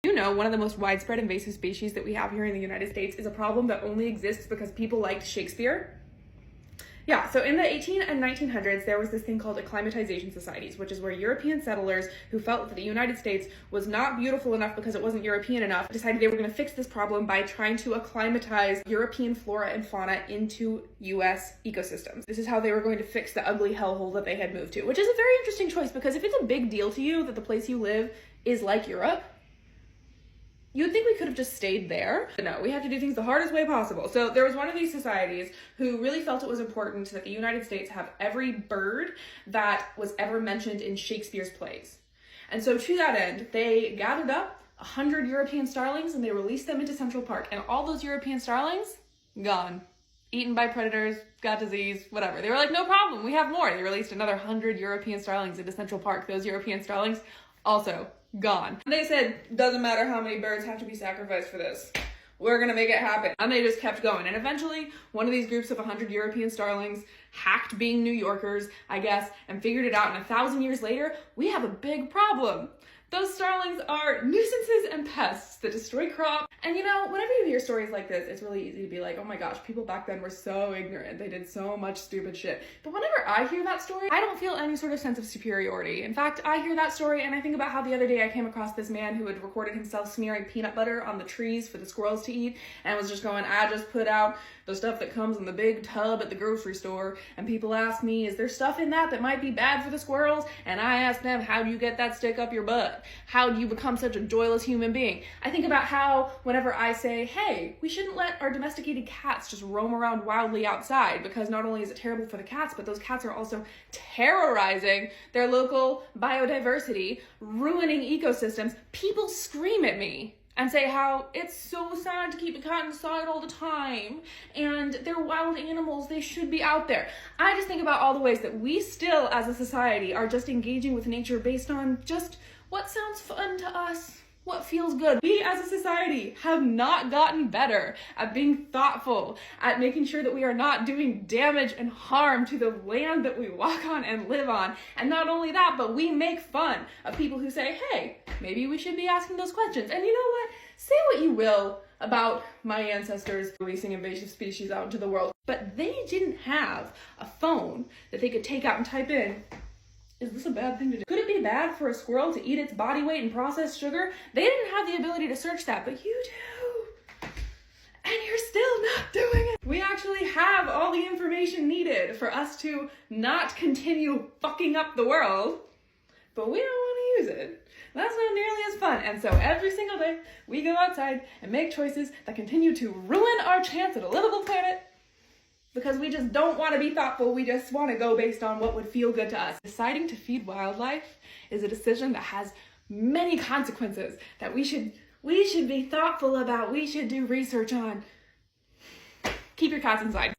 You know, one of the most widespread invasive species that we have here in the United States is a problem that only exists because people liked Shakespeare. Yeah, so in the 18 and 1900s, there was this thing called acclimatization societies, which is where European settlers who felt that the United States was not beautiful enough because it wasn't European enough, decided they were going to fix this problem by trying to acclimatize European flora and fauna into US ecosystems. This is how they were going to fix the ugly hellhole that they had moved to, which is a very interesting choice, because if it's a big deal to you that the place you live is like Europe, you'd think we could have just stayed there. But no, we have to do things the hardest way possible. So there was one of these societies who really felt it was important that the United States have every bird that was ever mentioned in Shakespeare's plays. And so to that end, they gathered up 100 European starlings and they released them into Central Park. And all those European starlings, gone. Eaten by predators, got disease, whatever. They were like, no problem, we have more. They released another 100 European starlings into Central Park. Those European starlings, also gone. And they said, doesn't matter how many birds have to be sacrificed for this. We're gonna make it happen. And they just kept going. And eventually, one of these groups of 100 European starlings hacked being New Yorkers, I guess, and figured it out. And 1,000 years later, we have a big problem. Those starlings are nuisances and pests that destroy crops. And you know, whenever you hear stories like this, it's really easy to be like, oh my gosh, people back then were so ignorant. They did so much stupid shit. But whenever I hear that story, I don't feel any sort of sense of superiority. In fact, I hear that story and I think about how the other day I came across this man who had recorded himself smearing peanut butter on the trees for the squirrels to eat and was just going, I just put out the stuff that comes in the big tub at the grocery store, and people ask me, is there stuff in that might be bad for the squirrels? And I ask them, how do you get that stick up your butt? How do you become such a joyless human being? I think about how whenever I say, hey, we shouldn't let our domesticated cats just roam around wildly outside, because not only is it terrible for the cats, but those cats are also terrorizing their local biodiversity, ruining ecosystems. People scream at me and say how it's so sad to keep a cat inside all the time, and they're wild animals, they should be out there. I just think about all the ways that we still, as a society, are just engaging with nature based on just what sounds fun to us, what feels good. We as a society have not gotten better at being thoughtful, at making sure that we are not doing damage and harm to the land that we walk on and live on. And not only that, but we make fun of people who say, hey, maybe we should be asking those questions. And you know what? Say what you will about my ancestors releasing invasive species out into the world, but they didn't have a phone that they could take out and type in, is this a bad thing to do? Could it be bad for a squirrel to eat its body weight in processed sugar? They didn't have the ability to search that, but you do. And you're still not doing it. We actually have all the information needed for us to not continue fucking up the world, but we don't want to use it. That's not nearly as fun. And so every single day, we go outside and make choices that continue to ruin our chance at a livable planet, because we just don't want to be thoughtful. We just want to go based on what would feel good to us. Deciding to feed wildlife is a decision that has many consequences that we should be thoughtful about. We should do research on. Keep your cats inside.